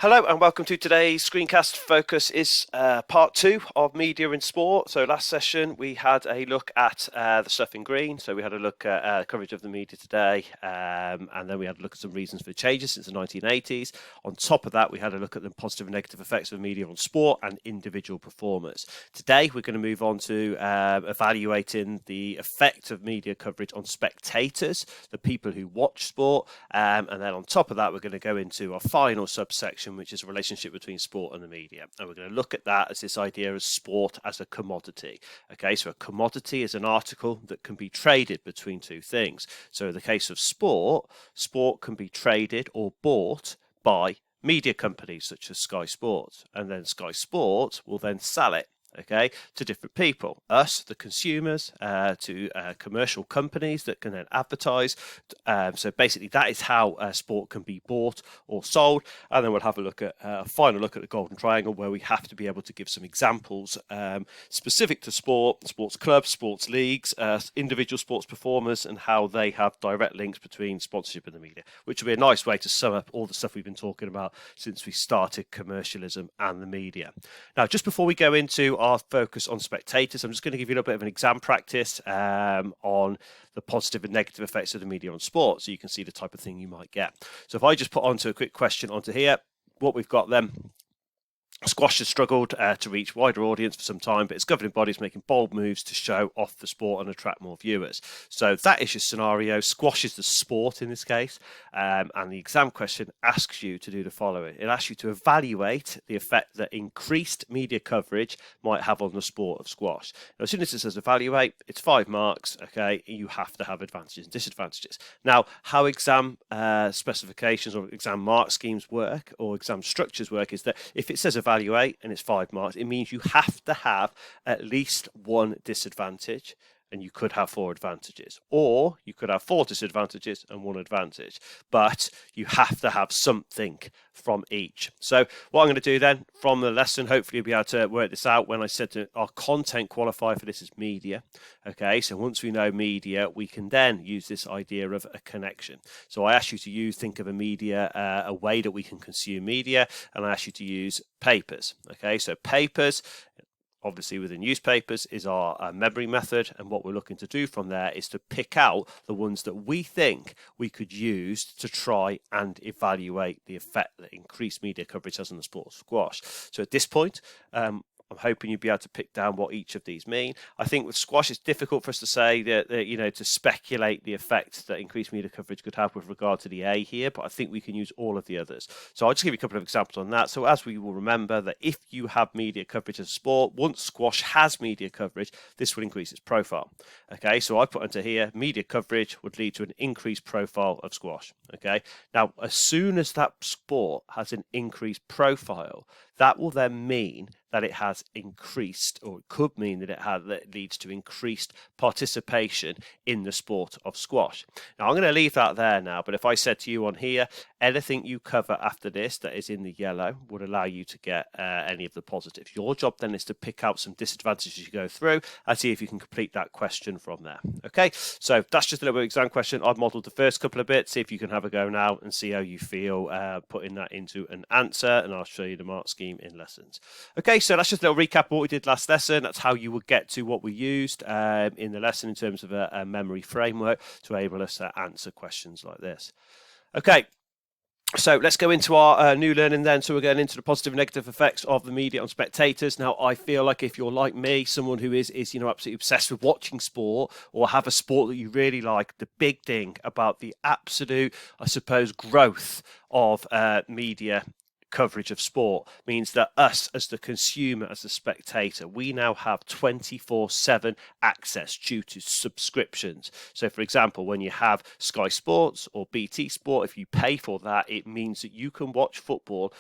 Hello and welcome to today's screencast. Focus is part two of media in sport. So last session we had a look at the stuff in green. So we had a look at coverage of the media today, and then we had a look at some reasons for changes since the 1980s. On top of that, we had a look at the positive and negative effects of media on sport and individual performers. Today we're going to move on to evaluating the effect of media coverage on spectators, the people who watch sport, and then on top of that we're going to go into our final subsection, which is a relationship between sport and the media. And we're going to look at that as this idea of sport as a commodity. Okay, so a commodity is an article that can be traded between two things. So in the case of sport, sport can be traded or bought by media companies such as Sky Sports, and then Sky Sports will then sell it, okay, to different people, us, the consumers, to commercial companies that can then advertise. So basically, that is how sport can be bought or sold. And then we'll have a look at a final look at the Golden Triangle, where we have to be able to give some examples specific to sport, sports clubs, sports leagues, individual sports performers, and how they have direct links between sponsorship and the media, which will be a nice way to sum up all the stuff we've been talking about since we started commercialism and the media. Now, just before we go into our focus on spectators, I'm just going to give you a little bit of an exam practice on the positive and negative effects of the media on sport, so you can see the type of thing you might get. So if I just put onto a quick question onto here, what we've got then: squash has struggled to reach wider audience for some time, but its governing bodies making bold moves to show off the sport and attract more viewers. So that is your scenario. Squash is the sport in this case, and the exam question asks you to do the following. It asks you to evaluate the effect that increased media coverage might have on the sport of squash. Now, as soon as it says evaluate, it's 5 marks, okay? You have to have advantages and disadvantages. Now, how exam specifications or exam mark schemes work, or exam structures work, is that if it says evaluate and it's 5 marks, it means you have to have at least one disadvantage, and you could have 4 advantages, or you could have 4 disadvantages and 1 advantage, but you have to have something from each. So what I'm going to do then from the lesson, hopefully you'll be able to work this out. When I said to our content qualifier for this is media, okay, so once we know media, we can then use this idea of a connection. So I ask you to think of a media, a way that we can consume media, and I ask you to use papers. Okay, so papers, obviously within newspapers, is our memory method, and what we're looking to do from there is to pick out the ones that we think we could use to try and evaluate the effect that increased media coverage has on the sport of squash. So at this point, I'm hoping you'll be able to pick down what each of these mean. I think with squash, it's difficult for us to say that to speculate the effect that increased media coverage could have with regard to the A here, but I think we can use all of the others. So I'll just give you a couple of examples on that. So as we will remember, that if you have media coverage of sport, once squash has media coverage, this will increase its profile. Okay, so I put into here, media coverage would lead to an increased profile of squash. Okay, now as soon as that sport has an increased profile, that will then mean that it has increased, or it could mean that it leads to increased participation in the sport of squash. Now I'm going to leave that there now, but if I said to you on here, anything you cover after this that is in the yellow would allow you to get any of the positives. Your job then is to pick out some disadvantages as you go through and see if you can complete that question from there. Okay, so that's just a little bit of exam question. I've modelled the first couple of bits. See if you can have a go now and see how you feel putting that into an answer, and I'll show you the mark scheme in lessons. Okay, so that's just a little recap of what we did last lesson. That's how you would get to what we used in the lesson in terms of a memory framework to enable us to answer questions like this. Okay, so let's go into our new learning then. So we're going into the positive and negative effects of the media on spectators. Now, I feel like if you're like me, someone who is absolutely obsessed with watching sport, or have a sport that you really like, the big thing about the absolute, I suppose, growth of media coverage of sport means that us as the consumer, as the spectator, we now have 24/7 access due to subscriptions. So for example, when you have Sky Sports or BT Sport, if you pay for that, it means that you can watch football.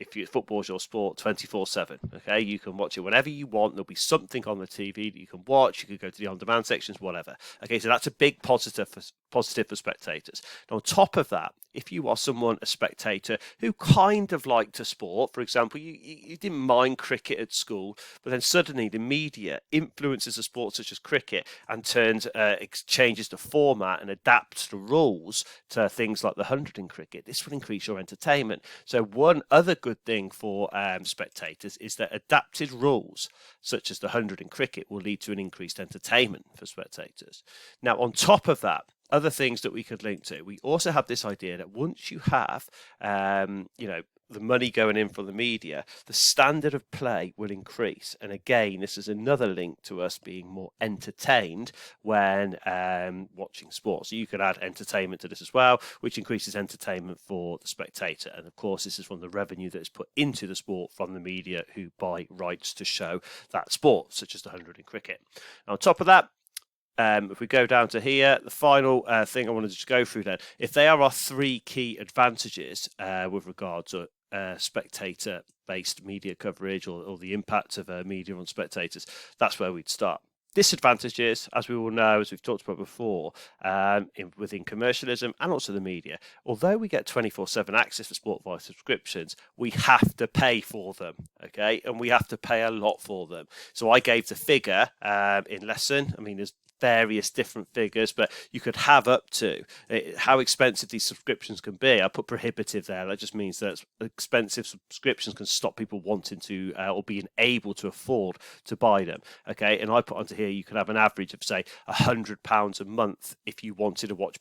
If football's your sport, 24/7, okay? You can watch it whenever you want. There'll be something on the TV that you can watch. You could go to the on-demand sections, whatever. Okay, so that's a big positive for spectators. Now, on top of that, if you are someone, a spectator, who kind of liked a sport, for example, you didn't mind cricket at school, but then suddenly the media influences a sport such as cricket and changes the format and adapts the rules to things like the 100 in cricket, this will increase your entertainment. So one other good thing for spectators is that adapted rules, such as the 100 in cricket, will lead to an increased entertainment for spectators. Now, on top of that, other things that we could link to, we also have this idea that once you have, the money going in from the media, the standard of play will increase. And again, this is another link to us being more entertained when watching sports. So you could add entertainment to this as well, which increases entertainment for the spectator. And of course, this is from the revenue that is put into the sport from the media who buy rights to show that sport, such as the 100 in cricket. And on top of that, if we go down to here, the final thing I wanted to just go through then, if there are 3 key advantages with regard to spectator-based media coverage or the impact of media on spectators, that's where we'd start. Disadvantages, as we all know, as we've talked about before, within commercialism and also the media. Although we get 24/7 access to sport via subscriptions, we have to pay for them, okay? And we have to pay a lot for them. So I gave the figure in lesson. I mean, there's various different figures, but you could have up to how expensive these subscriptions can be. I put prohibitive there. That just means that expensive subscriptions can stop people wanting to or being able to afford to buy them. Okay, and I put onto here you could have an average of say £100 a month if you wanted to watch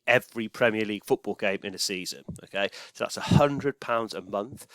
every Premier League football game in a season. Okay, so that's £100 a month.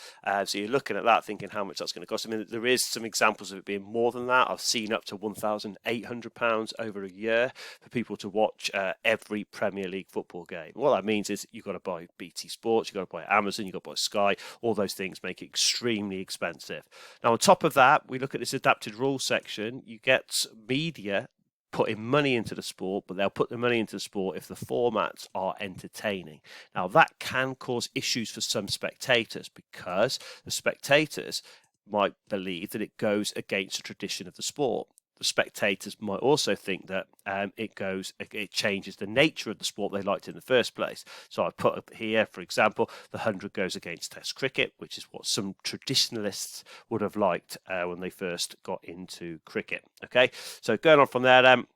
So you're looking at that thinking how much that's going to cost. I mean, there is some examples of it being more than that. I've seen up to £1,800 over a year for people to watch every Premier League football game. What that means is you've got to buy BT Sports, you've got to buy Amazon, you've got to buy Sky. All those things make it extremely expensive. Now, on top of that, we look at this adapted rules section. You get media putting money into the sport, but they'll put the money into the sport if the formats are entertaining. Now, that can cause issues for some spectators because the spectators might believe that it goes against the tradition of the sport. The spectators might also think that it changes the nature of the sport they liked in the first place. So I put up here, for example, the 100 goes against Test cricket, which is what some traditionalists would have liked when they first got into cricket. Okay, so going on from there then,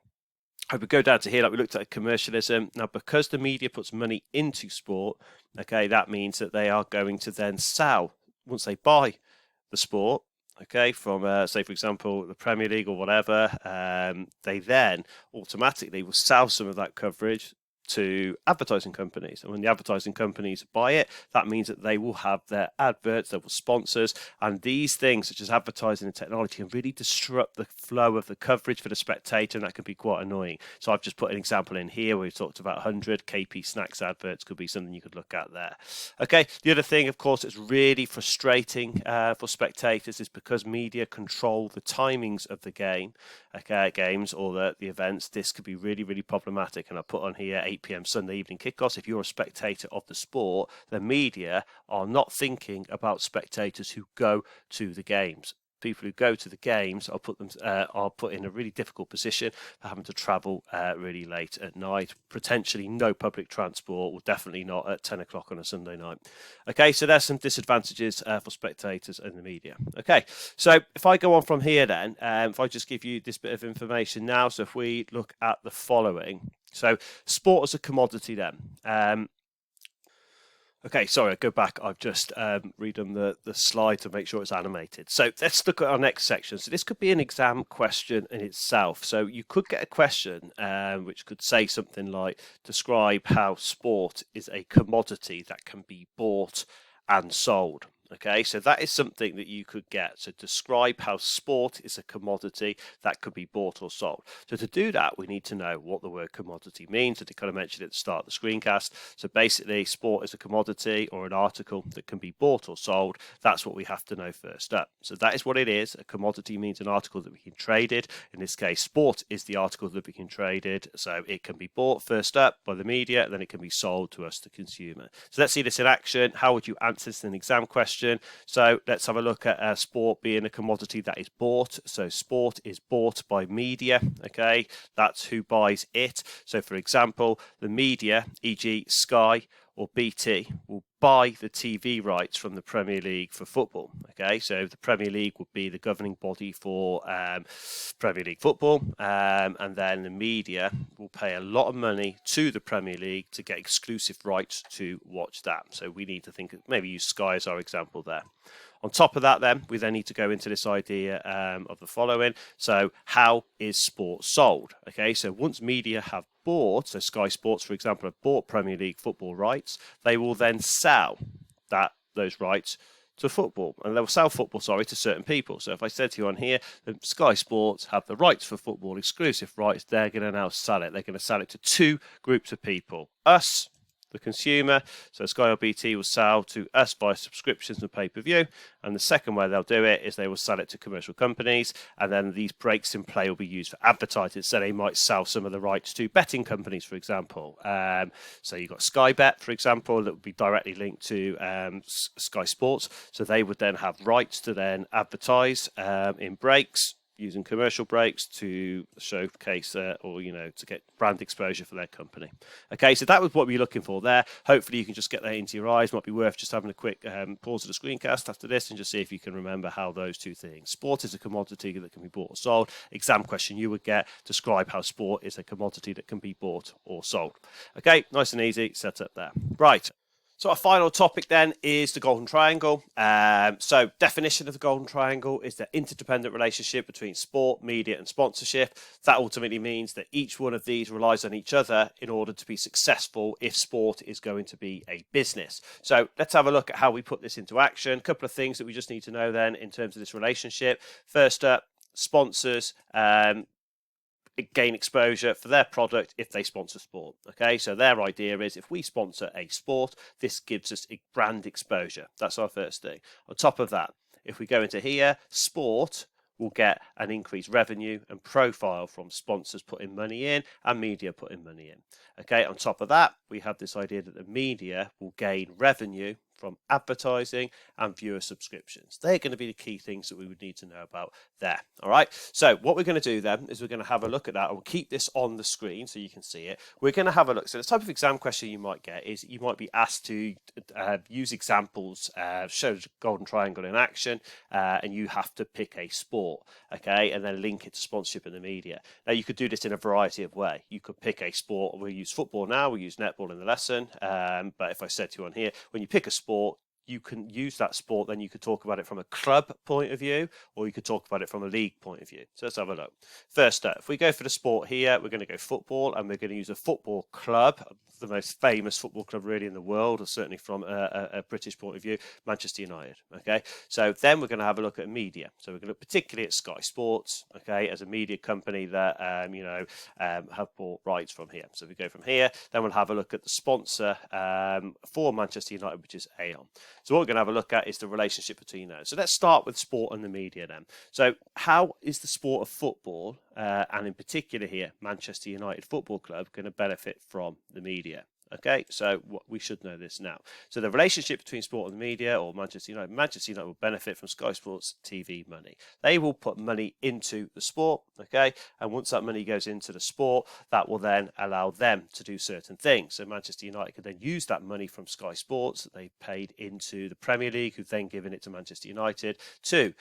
I would go down to here, like we looked at commercialism. Now, because the media puts money into sport, okay, that means that they are going to then sell, once they buy the sport, okay, from say for example the Premier League or whatever, they then automatically will sell some of that coverage to advertising companies. And when the advertising companies buy it, that means that they will have their adverts, they will sponsors, and these things such as advertising and technology can really disrupt the flow of the coverage for the spectator, and that can be quite annoying. So I've just put an example in here where we've talked about 100 KP Snacks adverts could be something you could look at there. Okay, the other thing, of course, it's really frustrating for spectators is because media control the timings of the games or the events. This could be really, really problematic, and I put on here 8 p.m. Sunday evening kickoffs. If you're a spectator of the sport, the media are not thinking about spectators who go to the games. People who go to the games are put in a really difficult position for having to travel really late at night. Potentially no public transport, or definitely not at 10 o'clock on a Sunday night. Okay, so there's some disadvantages for spectators and the media. Okay, so if I go on from here then, if I just give you this bit of information now, so if we look at the following. So sport as a commodity then. Okay, sorry, I go back. I've just redone the slide to make sure it's animated. So let's look at our next section. So this could be an exam question in itself. So you could get a question which could say something like, describe how sport is a commodity that can be bought and sold. Okay, so that is something that you could get. So describe how sport is a commodity that could be bought or sold. So to do that, we need to know what the word commodity means. So to kind of mention it at the start of the screencast. So basically, sport is a commodity or an article that can be bought or sold. That's what we have to know first up. So that is what it is. A commodity means an article that we can trade it. In this case, sport is the article that we can trade it. So it can be bought first up by the media, and then it can be sold to us, the consumer. So let's see this in action. How would you answer this in an exam question? So let's have a look at sport being a commodity that is bought. So sport is bought by media. Okay, that's who buys it. So for example, the media, e.g. Sky or BT will buy the TV rights from the Premier League for football. Okay, so the Premier League would be the governing body for Premier League football, and then the media will pay a lot of money to the Premier League to get exclusive rights to watch that. So we need to think, maybe use Sky as our example there. On top of that, then, we then need to go into this idea of the following. So how is sport sold? Okay, so once media have bought, so Sky Sports, for example, have bought Premier League football rights, they will then sell those rights to football, and they'll sell football, to certain people. So if I said to you on here that Sky Sports have the rights for football, exclusive rights, they're going to now sell it. They're going to sell it to two groups of people. Us, the consumer, so Sky or BT will sell to us via subscriptions and pay-per-view, and the second way they'll do it is they will sell it to commercial companies, and then these breaks in play will be used for advertising. So they might sell some of the rights to betting companies, for example. So you've got Sky Bet, for example, that would be directly linked to Sky Sports, so they would then have rights to then advertise in breaks, using commercial breaks to showcase or to get brand exposure for their company. Okay, so that was what we're looking for there. Hopefully you can just get that into your eyes. Might be worth just having a quick pause of the screencast after this and just see if you can remember how those two things. Sport is a commodity that can be bought or sold. Exam question you would get: describe how sport is a commodity that can be bought or sold. Okay, nice and easy, set up there. Right. So our final topic then is the Golden Triangle. So definition of the Golden Triangle is the interdependent relationship between sport, media and sponsorship. That ultimately means that each one of these relies on each other in order to be successful if sport is going to be a business. So let's have a look at how we put this into action. A couple of things that we just need to know then in terms of this relationship. First up, sponsors gain exposure for their product if they sponsor sport. Okay, so their idea is if we sponsor a sport, this gives us a brand exposure. That's our first thing. On top of that, if we go into here, sport will get an increased revenue and profile from sponsors putting money in and media putting money in. Okay, on top of that, we have this idea that the media will gain revenue from advertising and viewer subscriptions. They're going to be the key things that we would need to know about there. All right. So what we're going to do then is we're going to have a look at that. I'll keep this on the screen so you can see it. We're going to have a look. So the type of exam question you might get is you might be asked to use examples, show the Golden Triangle in action, and you have to pick a sport, okay, and then link it to sponsorship in the media. Now you could do this in a variety of ways. You could pick a sport. We'll use football now. We'll use netball in the lesson. But if I said to you on here, when you pick a sport, you can use that sport, then you could talk about it from a club point of view, or you could talk about it from a league point of view. So let's have a look. First up, if we go for the sport here, we're going to go football, and we're going to use a football club, the most famous football club really in the world, or certainly from a British point of view, Manchester United. Okay, so then we're going to have a look at media. So we're going to look particularly at Sky Sports, okay, as a media company that have bought rights from here. So if we go from here, then we'll have a look at the sponsor for Manchester United, which is Aon. So what we're going to have a look at is the relationship between those. So let's start with sport and the media then. So how is the sport of football, and in particular here, Manchester United Football Club, going to benefit from the media? Okay, so we should know this now. So the relationship between sport and the media, or Manchester United will benefit from Sky Sports TV money. They will put money into the sport, okay, and once that money goes into the sport, that will then allow them to do certain things. So Manchester United could then use that money from Sky Sports that they paid into the Premier League, who've then given it to Manchester United to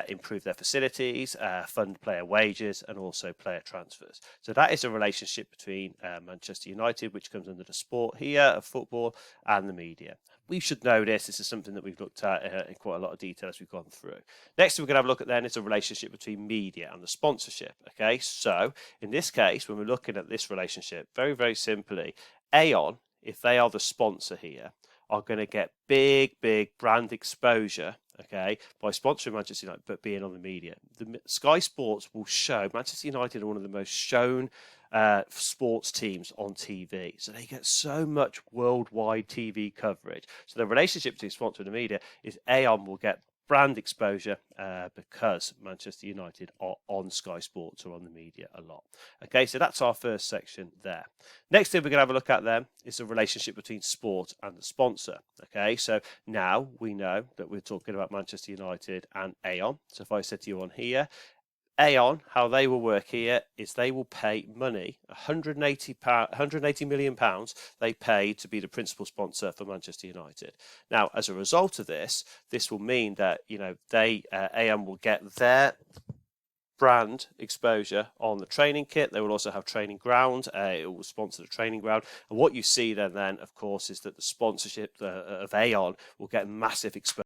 improve their facilities, fund player wages, and also player transfers. So that is a relationship between Manchester United, which comes under the sport here of football, and the media. We should know this. This is something that we've looked at in quite a lot of detail as we've gone through. Next, we're going to have a look at then is a relationship between media and the sponsorship. Okay, so in this case, when we're looking at this relationship, very, very simply, Aon, if they are the sponsor here, are going to get big brand exposure, okay, by sponsoring Manchester United, but being on the media. The Sky Sports will show Manchester United are one of the most shown sports teams on TV. So they get so much worldwide TV coverage. So the relationship between sponsor and the media is Aon will get brand exposure because Manchester United are on Sky Sports or on the media a lot. Okay, so that's our first section there. Next thing we're going to have a look at then is the relationship between sport and the sponsor. Okay, so now we know that we're talking about Manchester United and Aon. So if I said to you on here, Aon, how they will work here is they will pay money, £180 million they pay to be the principal sponsor for Manchester United. Now, as a result of this will mean that, Aon will get their brand exposure on the training kit. They will also have training ground. It will sponsor the training ground. And what you see then, of course, is that the sponsorship of Aon will get massive exposure